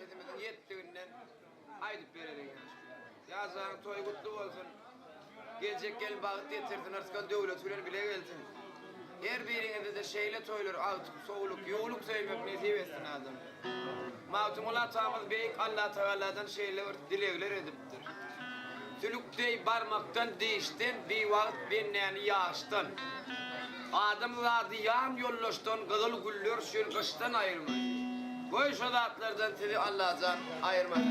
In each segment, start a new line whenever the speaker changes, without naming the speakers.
memleketimizin 7 günden aydıp verelim yazan toy kutlu olsun. Gelecek gelin bağıt getirsin artık devletler bile gelsin. Her birine de şeyle toylar artık soğuluk, yoğuluk sevmek nasip etsin adam. Mağtum ulatağımız beyik Allah Teala'dan şeyler dilekler ediptir. Tülüktey barmaktan değişten bir vakit benden yağıştan. Adamlar yan yollaştan kızıl güller şun kıştan ayırmaz. Koy şu zatlardan sizi Allah'tan ayırmazlar.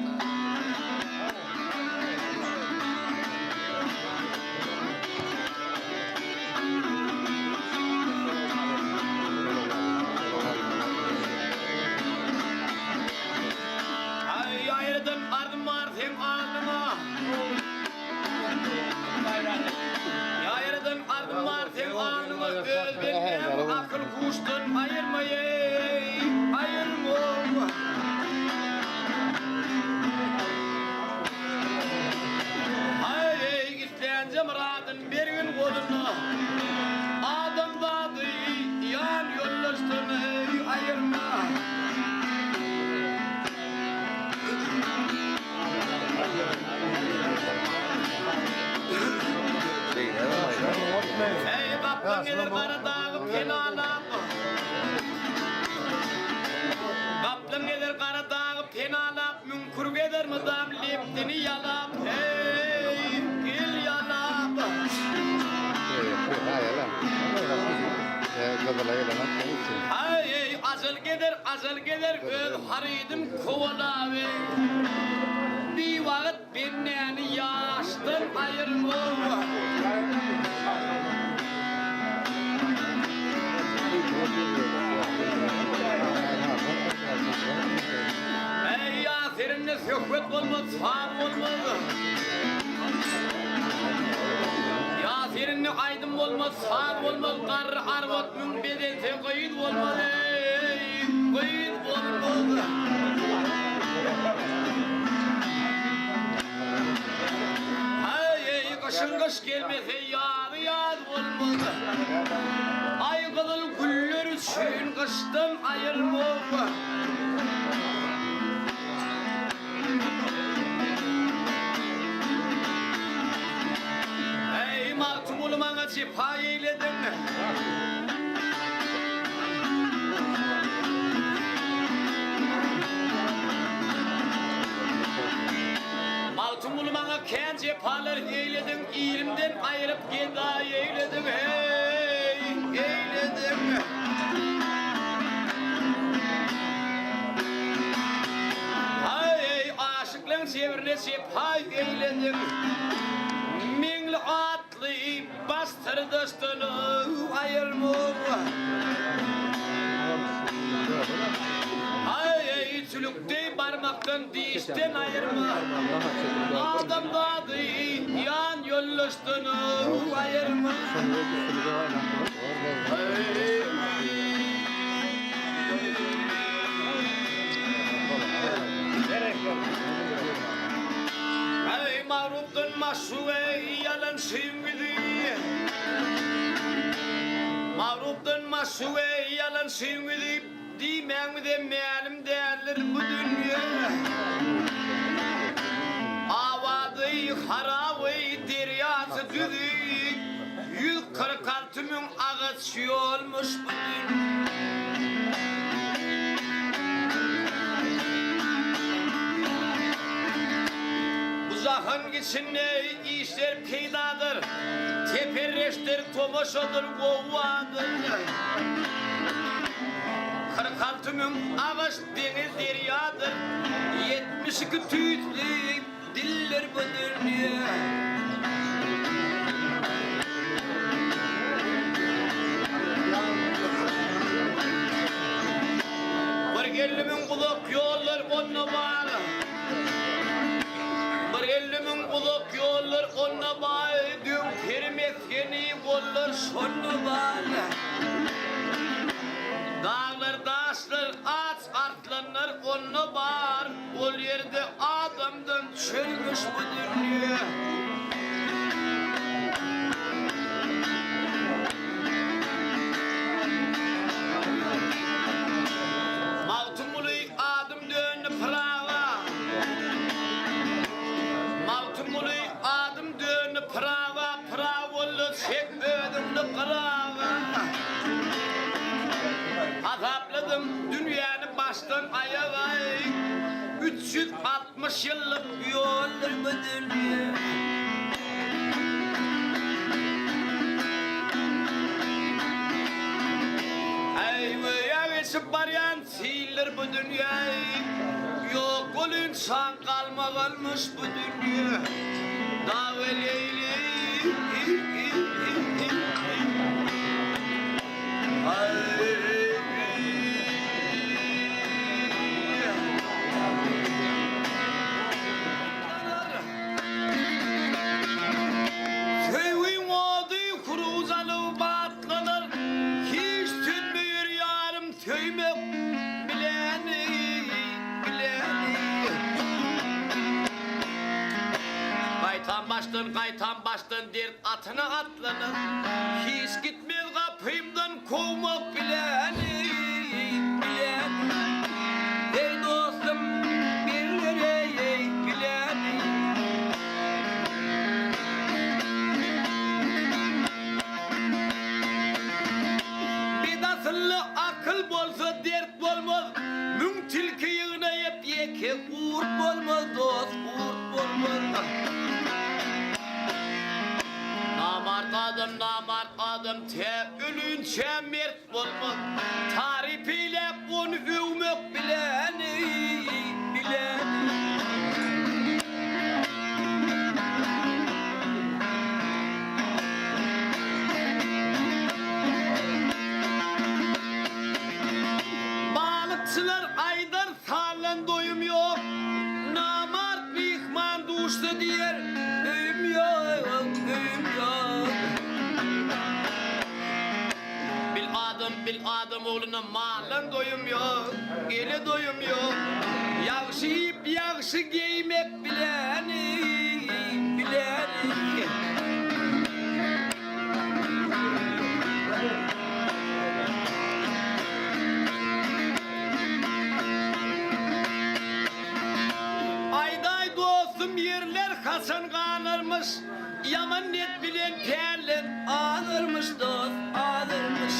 Ay ayırdım ardım artım alnıma. Ayırdım ardım artım alnıma. Özbenim akıl kuştun ayırmayın. Ayırma. Ay gitlencem radın bir gün kolunu. Adam dadı yan yollaştın ayırma. Hey kaplan gelir karadağım penalap. Kaplan gelir karadağım penalap. Münkur gelir mıdam liptini yalap. Hey gel yalap. Hey azal gelir göl haridim kovalavi. Bir vakit benden yaştın ayırma. Ey yasirinde söhbet olmaz, sağ olmaz. Yasirinde aydın olmaz, sağ olmaz. Kar arvat mün bedense kayıt olmaz. Kayıt olmaz. Ay kışın kış gelmese yağ olmaz. Ay kızıl güller üçün kıştan ayırma. Ey mahtum olmana cefa eyledin. Mahtum olmana ken cefalar eyledin. İlimden ayırıp geda eyledin. Hey eyledin. Ay aşıklığın sevrine cefa eyledin. Mingle atlı bastırdı üstünü ayırma. Ay tülükte parmaktan dişten ayırma. Adam dadı yan yollaştığını ayırma. Ay mağruptun maşuve yalan sevgili. Mağruptun maşuve yalan sevgili. Dimem de melim derler bu dünya. Avadı haravı deryası düdük. 146 bin ağaç yolmuş bu dünya. Uzakın içinde işler peydadır. Teperreştir tomaşadır kovadır. 46 bin ağaç deniz deryadır. 72 tüytlü diller bu dünya. Bir gellimin kulak yollar onunla bağlı. Bir ellimin kulak yollar onunla bağlı. Dün perimetkeni kollar sonuna bağlı. Dağlar, taşlar, ağaç artlanlar onunla bağır. Ol yerde adamdan çölmüş bu dünya. Mağtum ulu adım döndü Pırağa. baştan ayağa 360 yıllık yollar bu dünya. Geçip barayan siler bu dünyayı. Yok ol insan kalmamış bu dünya. Daveleyli sevim oldu kuruzalı batlanır. Hiç tünmüyor yarım tüymek bileni bileni. Kaytan baştan dert atına atlanır. Hiç gitmez kapımdan kovmak bileni bileni. Ey dostum bileni bileni. Bir nasıllı akıl bolsa dert bolmaz. Mün tilki yığına yep yeke uğurt bolmaz dost uğurt bolmaz. Namart adım te ölünçe mert bolmaz. Tarifiyle onu övmek bileni bileni. Balıkçılar aydar sağlan doyum yok. Namart bihman duştu diyer öyüm yok öyüm yok. Bil adam oğluna malan doyum yok. Gele doyum yok. Yakşı yiyip yakşı giymek bileni bileni. Ayday dostum yerler Hasan kanırmış. Yaman net bilen perlen ağırmış dost ağırmış.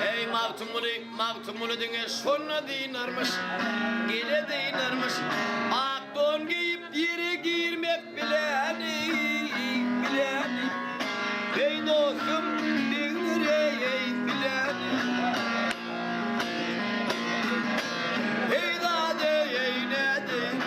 Ey mavtumunu dine şonna dinarmış. Gele dinarmış. Ak don giyip yere girmek bileni bileni. Ey dostum dinir ey bileni. Ey dade ey nedin.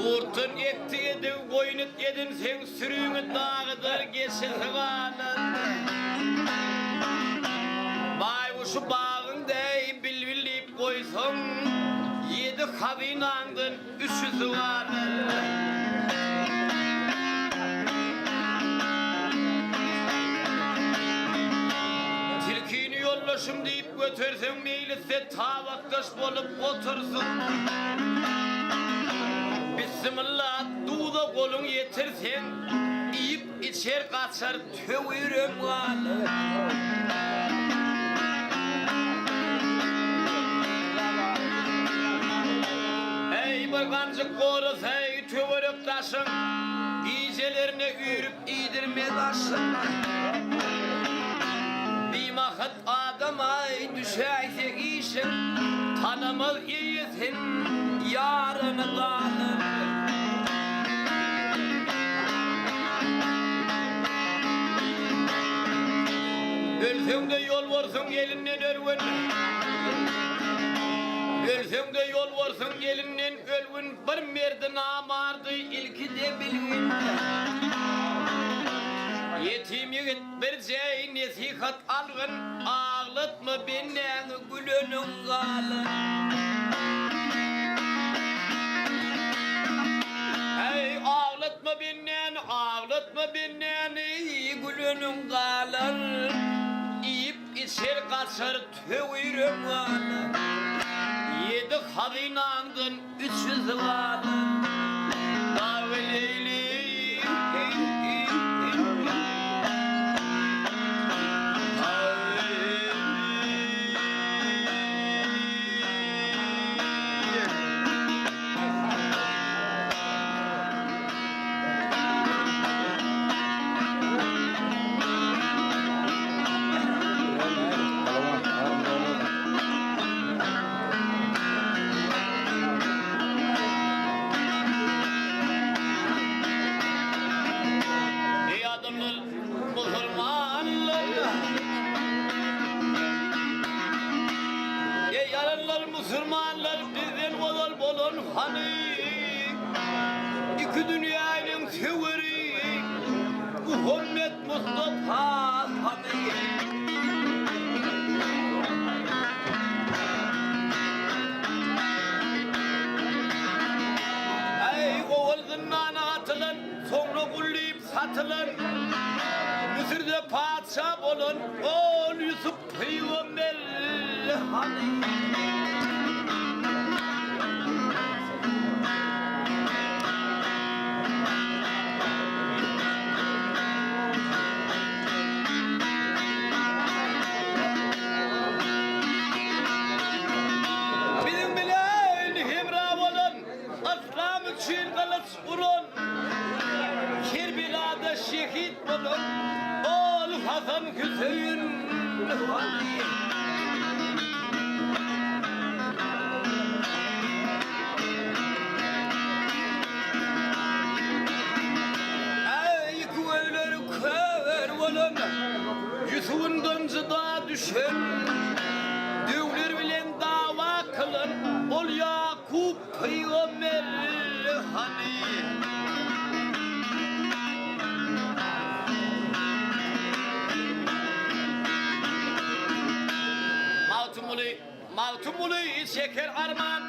Kurtun ektiğidi koyunut yedin sen sürüğünü dağıdır geçin hıvanın. Baywuşu bağındayım bilbilip koysun. Yedi havinandın üçü zıvanın. Tilkini yollaşım deyip götürsen meylise tavaktaş bolup otursun. Bismillah duda kolun yetirsen yiyip içer kaçar tövürüm kalır. Ey baygancık koruz ey tövürüp taşın. İyicelerine yürüp iyidirme taşın. Bir mahit adama düşeyse işin. Tanımız iyisin yarını kalır. Ölsün de yol varsın gelinden ölvün. Ölsün de yol varsın gelinden ölvün. Bir merdi namardı ilki de bilvin. Yetim yigit bir şey nesihat algın. Ağlatma benden gülünün kalın. Ey ağlatma benden gülünün kalın.
asır tüvürüm alın. 7 hazinandın 300 alın. Daveleyli Müslümanlar bizden olur bolun hani iki dünyanın tevri Muhammed Mustafa hani ey oğul zindan atılan sonra kullayıp satılan Mısır'da padişah olun oğul Yusuf Peygamber hani şehit bulun oğul Hasan Hüseyin ey kuvvetleri kör bulun Yusuf'un döncüda düşen dövler bilen dava kılın ol Yakup Peygamber hani Maltumulu şeker arman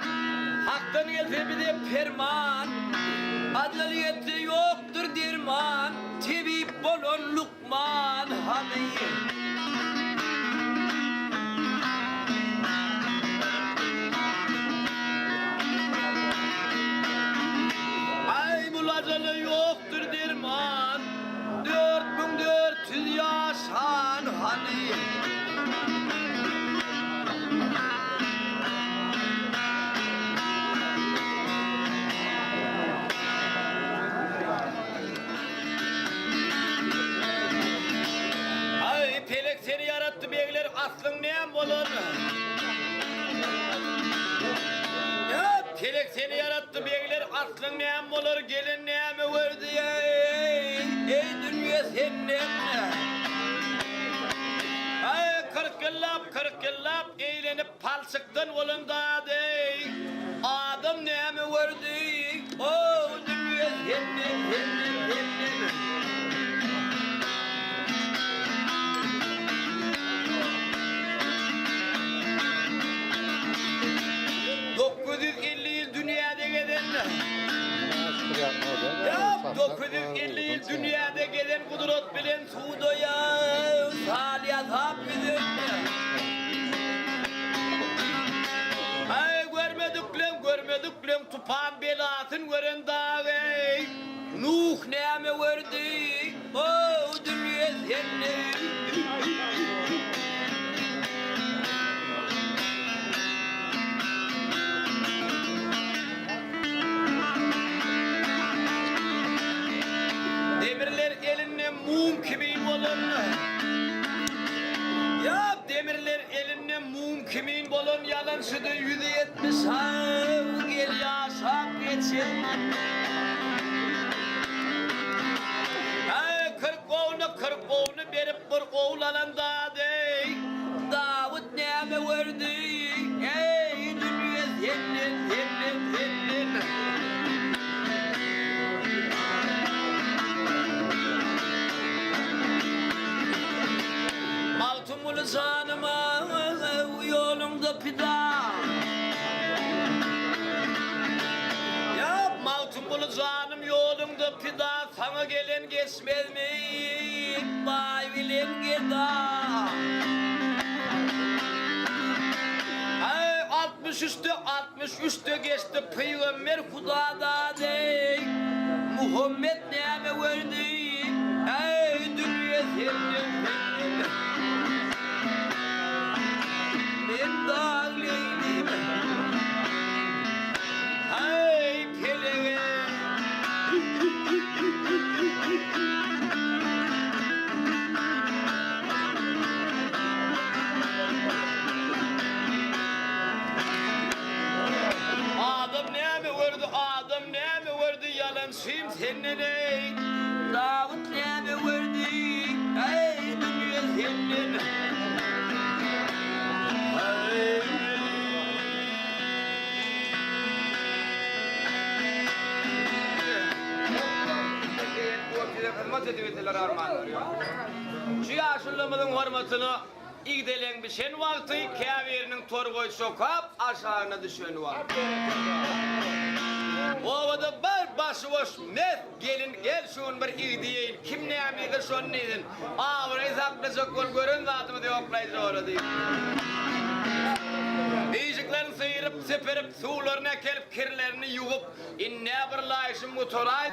Hak'tan gelse bir de ferman Adaliyette yoktur dirman Tebip bolon Lukman hani Ay bulacalı yoktur dirman 4400 yaşan hani seni yarattı beyler aslın neyem olur ya pelek seni yarattı beyler aslın neyem olur gelin neyemi verdi ey dünya senden ay kırk yıllap eğlenip palsıktın olunda dey adam neyemi verdi o dünya senden ya 950 yıl dünyada gelen kudret bilen sudoya saliyat hapidin ay görmedik tupan belasın gören dağı Nuh neyme verdi o dünya senin Demirler eline mum kimin bolun ya demirler eline mum kimin bolun yalan sütü 170 hav gel yaşap geçin ay 40 kovunu berip bir oğlananda dey Davut neyme verdi ey dünya senin Maltumulu canıma yolumda pida ya maltumulu canım yolumda pida sana gelen geçmez mi bay bilen geda Ay 63'te geçti Peygamber Hudadan ey Muhammed neme verdi ey dünya senin ben dağlıyım ay peleğe Adam neme verdi yalansıyım senin ey Davut neme verdi ey dünya senin
Hizmet ediyorlar armağanlar ya.
Şu yaşlılığımızın hürmetini İgdelen bir sen vakti kaverinin torgoy sokap aşağına düşen var. Ovada bir başıboş net gelin gel şun bir igdiyeyin. Kim ne yapıyor şun neydin? Burayı saklayacak kol görün zatımı diye oklayıcı orada değil. Diyeceklerini sıyırıp seperip sularına kelip kirlerini yuvup inne bir layışın motoray